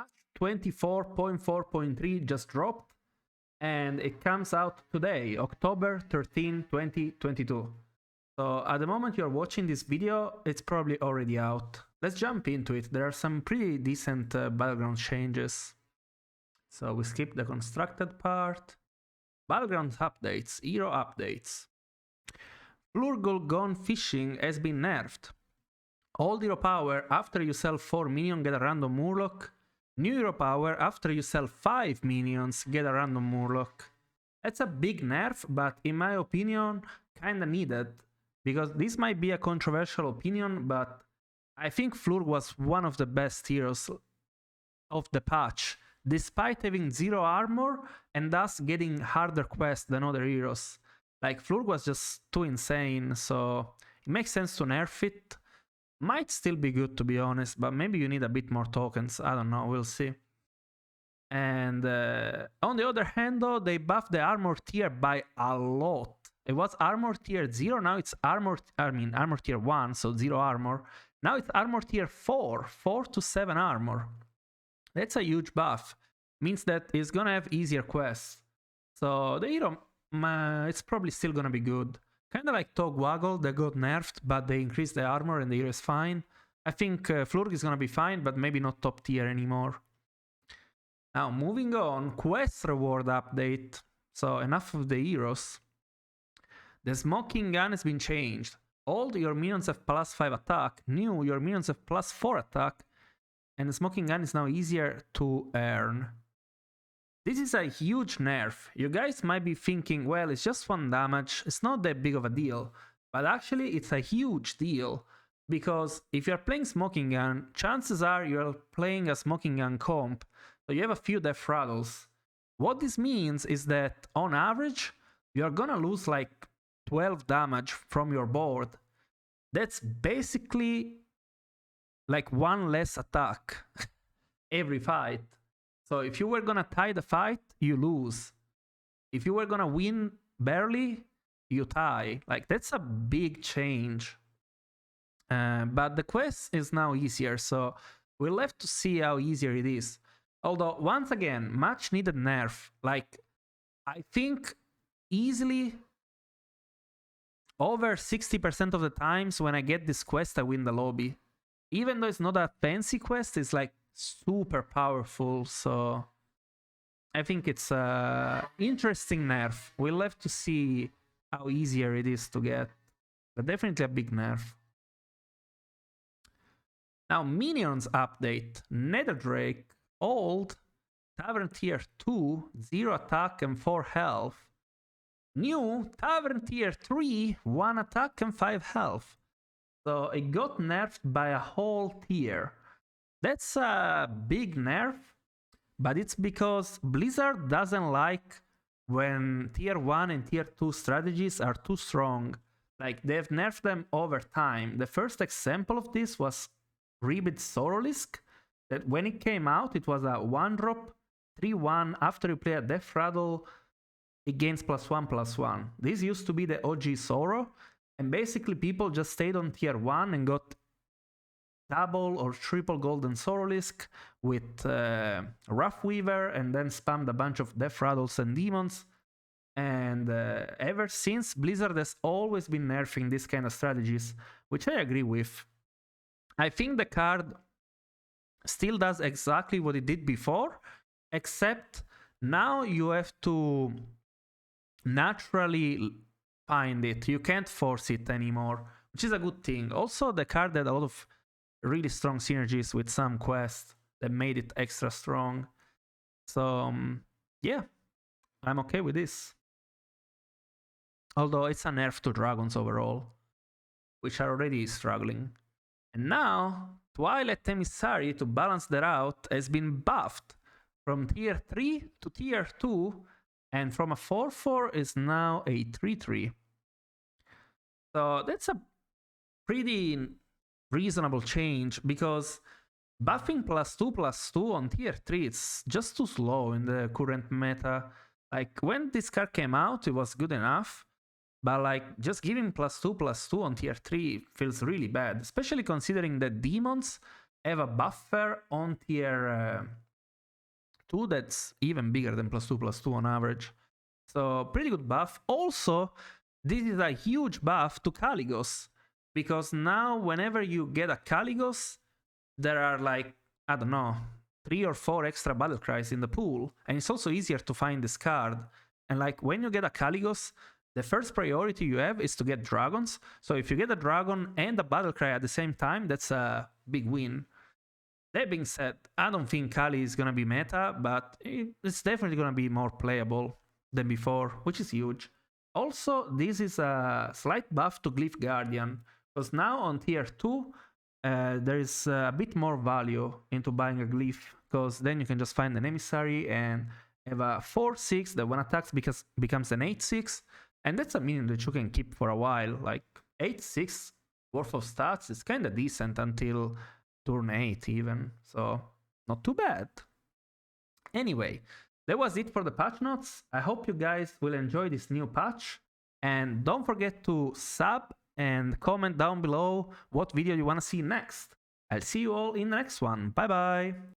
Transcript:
Patch 24.4.3 just dropped, and it comes out today, October 13, 2022. So at the moment you're watching this video, it's probably already out. Let's jump into it. There are some pretty decent battleground changes. So we skip the constructed part. Battleground updates, hero updates. Flurgle Gone Fishing has been nerfed. Old hero power after you sell 4 minions get a random Murloc. New hero power after you sell 5 minions get a random Murloc. That's a big nerf, but in my opinion, kinda needed. Because this might be a controversial opinion, but I think Flurg was one of the best heroes of the patch, despite having 0 armor and thus getting harder quests than other heroes. Like, Flurg was just too insane, so it makes sense to nerf it. Might still be good, to be honest, but maybe you need a bit more tokens. I don't know, we'll see. And on the other hand, though, they buffed the armor tier by a lot. It was armor tier 0, now it's armor tier 1, so 0 armor. Now it's armor tier 4, 4 to 7 armor. That's a huge buff. Means that it's gonna have easier quests. So the hero, it's probably still gonna be good. Kinda like Togwaggle, they got nerfed, but they increased the armor and the hero is fine. I think Flurg is gonna be fine, but maybe not top tier anymore. Now, moving on, quest reward update. So enough of the heroes. The smoking gun has been changed. Old, your minions have +5 attack. New, your minions have +4 attack. And the smoking gun is now easier to earn. This is a huge nerf. You guys might be thinking, well, it's just 1 damage, it's not that big of a deal. But actually, it's a huge deal. Because if you're playing smoking gun, chances are you're playing a smoking gun comp. So you have a few death rattles. What this means is that, on average, you're gonna lose like 12 damage from your board. That's basically like 1 less attack every fight. So if you were gonna tie the fight, you lose. If you were gonna win barely, you tie. Like, that's a big change. But the quest is now easier, so we'll have to see how easier it is. Although, once again, much needed nerf. Like, I think easily over 60% of the times when I get this quest, I win the lobby. Even though it's not a fancy quest, it's like super powerful, so I think it's a interesting nerf. We'll have to see how easier it is to get, but definitely a big nerf. Now, minions update. Nether Drake, old, Tavern tier 2, 0 attack and 4 health. New, Tavern tier 3, 1 attack and 5 health. So it got nerfed by a whole tier. That's a big nerf, but it's because Blizzard doesn't like when tier 1 and tier 2 strategies are too strong. Like, they've nerfed them over time. The first example of this was Rebid Sorolisk, that when it came out, it was a 1-drop, 3-1 after you play a Death Rattle, it gains +1/+1. This used to be the OG Sorrow, and basically people just stayed on tier 1 and got double or triple golden Sorolisk with Rough Weaver, and then spammed a bunch of Death Rattles and Demons. And ever since, Blizzard has always been nerfing this kind of strategies, which I agree with. I think the card still does exactly what it did before, except now you have to naturally find it. You can't force it anymore, which is a good thing. Also, the card had a lot of really strong synergies with some quests that made it extra strong. So, yeah, I'm okay with this. Although it's a nerf to dragons overall, which are already struggling. And now, Twilight Emissary, to balance that out, has been buffed from tier 3 to tier 2, and from a 4/4 is now a 3/3. So that's a pretty reasonable change, because buffing +2/+2 on tier 3, it's just too slow in the current meta. Like, when this card came out, it was good enough, but like, just giving +2/+2 on tier 3 feels really bad, especially considering that demons have a buffer on tier 2 that's even bigger than +2/+2 on average. So pretty good buff. Also, this is a huge buff to Caligos, because now whenever you get a Caligos, there are like, I don't know, 3 or 4 extra battle cries in the pool, and it's also easier to find this card. And like when you get a Caligos, the first priority you have is to get dragons. So if you get a dragon and a battle cry at the same time, that's a big win. That being said, I don't think Kali is gonna be meta, but it's definitely gonna be more playable than before, which is huge. Also, this is a slight buff to Glyph Guardian, because now on tier 2, there is a bit more value into buying a Glyph, because then you can just find an emissary and have a 4/6 that when attacks becomes an 8/6, and that's a minion that you can keep for a while. Like 8/6 worth of stats is kind of decent until turn 8 even, so not too bad. Anyway, that was it for the patch notes. I hope you guys will enjoy this new patch, and don't forget to sub and comment down below what video you want to see next. I'll see you all in the next one. Bye bye!